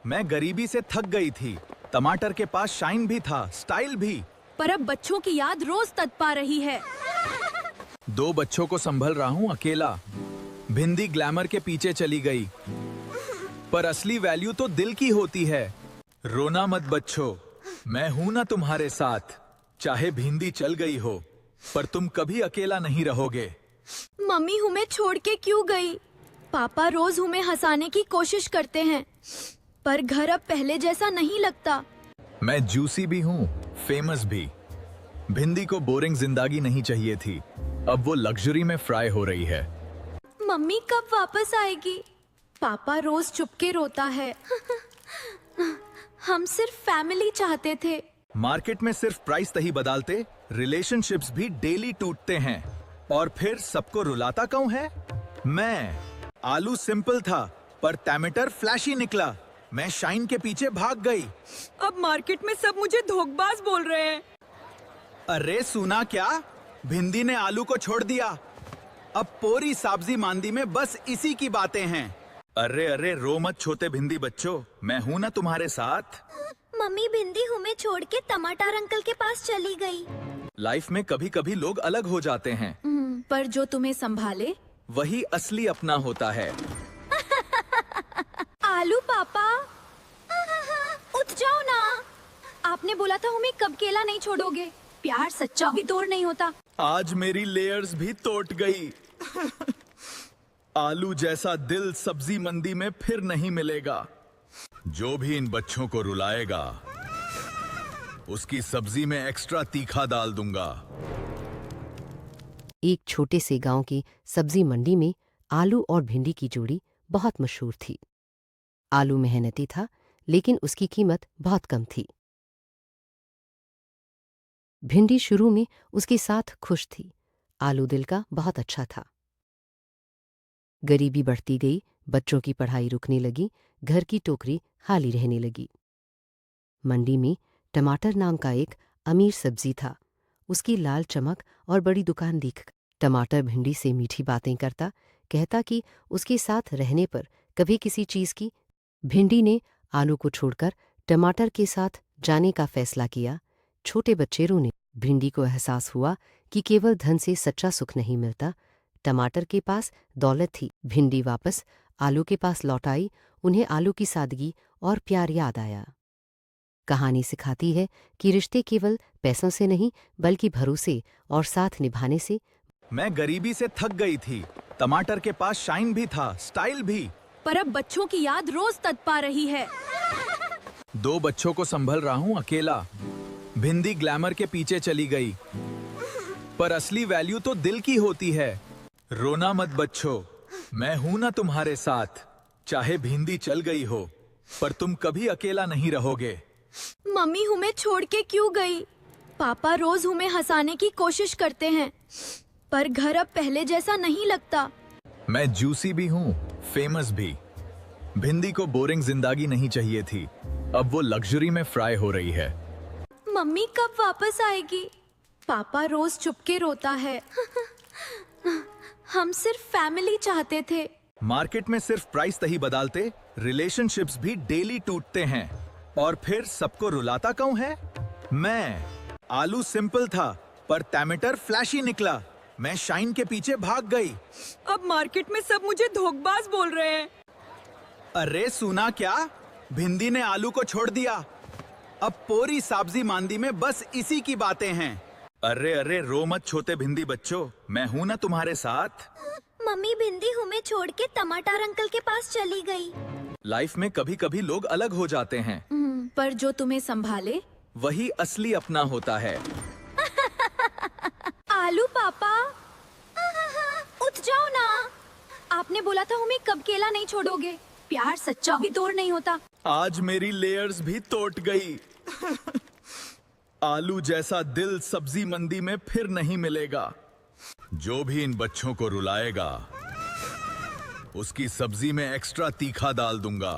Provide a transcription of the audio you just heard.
मैं गरीबी से थक गई थी। टमाटर के पास शाइन भी था, स्टाइल भी। पर अब बच्चों की याद रोज तड़पा रही है। 2 बच्चों को संभल रहा हूँ अकेला। भिंडी ग्लैमर के पीछे चली गई, पर असली वैल्यू तो दिल की होती है। रोना मत बच्चों, मैं हूं ना तुम्हारे साथ। चाहे भिंडी चल गई हो, पर तुम कभी अकेला नहीं रहोगे। मम्मी हमें छोड़ के क्यों गई? पापा रोज हमें हंसाने की कोशिश करते हैं, पर घर अब पहले जैसा नहीं लगता। मैं जूसी भी हूँ, फेमस भी। भिंडी को बोरिंग जिंदगी नहीं चाहिए थी, अब वो लग्जरी में फ्राई हो रही है। मम्मी कब वापस आएगी? पापा रोज चुपके रोता है। हम सिर्फ फैमिली चाहते थे। मार्केट में सिर्फ प्राइस नहीं बदलते, रिलेशनशिप्स भी डेली टूटते हैं। और फिर सबको रुलाता कौन है? मैं। आलू सिंपल था, पर टमाटर फ्लैशी निकला। मैं शाइन के पीछे भाग गई। अब मार्केट में सब मुझे धोखेबाज बोल रहे हैं। अरे सुना क्या? भिंडी ने आलू को छोड़ दिया। अब पूरी सब्जी मंडी में बस इसी की बातें हैं। अरे अरे रो मत छोटे भिंडी बच्चों, मैं हूं ना तुम्हारे साथ। मम्मी भिंडी हमें छोड़ के टमाटर अंकल के पास चली गई। लाइफ में कभी कभी लोग अलग हो जाते हैं, पर जो तुम्हें संभाले वही असली अपना होता है। आलू पापा, उठ जाओ ना। आपने बोला था हमें कब अकेला नहीं छोड़ोगे। प्यार सच्चा भी तोड़ नहीं होता। आज मेरी लेयर्स भी टूट गई। आलू जैसा दिल सब्जी मंडी में फिर नहीं मिलेगा। जो भी इन बच्चों को रुलाएगा, उसकी सब्जी में एक्स्ट्रा तीखा डाल दूंगा। एक छोटे से गांव की सब्जी मंडी में आलू और भिंडी की जोड़ी बहुत मशहूर थी। आलू मेहनती था, लेकिन उसकी कीमत बहुत कम थी। भिंडी शुरू में उसके साथ खुश थी। आलू दिल का बहुत अच्छा था। गरीबी बढ़ती गई, बच्चों की पढ़ाई रुकने लगी, घर की टोकरी खाली रहने लगी। मंडी में टमाटर नाम का एक अमीर सब्जी था। उसकी लाल चमक और बड़ी दुकान देख टमाटर भिंडी से मीठी बातें करता, कहता कि उसके साथ रहने पर कभी किसी चीज की। भिंडी ने आलू को छोड़कर टमाटर के साथ जाने का फैसला किया। छोटे बच्चे रोने। भिंडी को एहसास हुआ कि केवल धन से सच्चा सुख नहीं मिलता। टमाटर के पास दौलत थी। भिंडी वापस आलू के पास लौट आई। उन्हें आलू की सादगी और प्यार याद आया। कहानी सिखाती है कि रिश्ते केवल पैसों से नहीं, बल्कि भरोसे और साथ निभाने से। मैं गरीबी से थक गई थी। टमाटर के पास शाइन भी था, स्टाइल भी। पर अब बच्चों की याद रोज तड़पा रही है। 2 बच्चों को संभल रहा हूँ अकेला। भिंडी ग्लैमर के पीछे चली गई, पर असली वैल्यू तो दिल की होती है। रोना मत बच्चों, मैं हूं ना तुम्हारे साथ। चाहे भिंडी चल गई हो, पर तुम कभी अकेला नहीं रहोगे। मम्मी हमें छोड़ के क्यों गई? पापा रोज हमें हंसाने की कोशिश करते हैं, पर घर अब पहले जैसा नहीं लगता। मैं जूसी भी हूँ, फेमस भी। भिंडी को बोरिंग जिंदगी नहीं चाहिए थी, अब वो लग्जरी में फ्राई हो रही है। मम्मी कब वापस आएगी? पापा रोज चुपके रोता है। हम सिर्फ फैमिली चाहते थे। मार्केट में सिर्फ प्राइस नहीं बदलते, रिलेशनशिप्स भी डेली टूटते हैं। और फिर सबको रुलाता कौन है? मैं। आलू सिंपल था, पर टमाटर फ्लैशी निकला। मैं शाइन के पीछे भाग गई। अब मार्केट में सब मुझे धोखेबाज बोल रहे हैं। अरे सुना क्या? भिंडी ने आलू को छोड़ दिया। अब पूरी सब्जी मंडी में बस इसी की बातें हैं। अरे अरे रो मत छोटे भिंडी बच्चों, मैं हूं ना तुम्हारे साथ। मम्मी भिंडी हमें छोड़ के टमाटर अंकल के पास चली गई। लाइफ में कभी कभी लोग अलग हो जाते हैं, पर जो तुम्हें संभाले वही असली अपना होता है। आलू पापा, उठ जाओ ना। आपने बोला था हमें कब अकेला नहीं छोड़ोगे। प्यार सच्चा भी तोड़ नहीं होता। आज मेरी लेयर्स भी टूट गई। आलू जैसा दिल सब्जी मंडी में फिर नहीं मिलेगा। जो भी इन बच्चों को रुलाएगा, उसकी सब्जी में एक्स्ट्रा तीखा डाल दूंगा।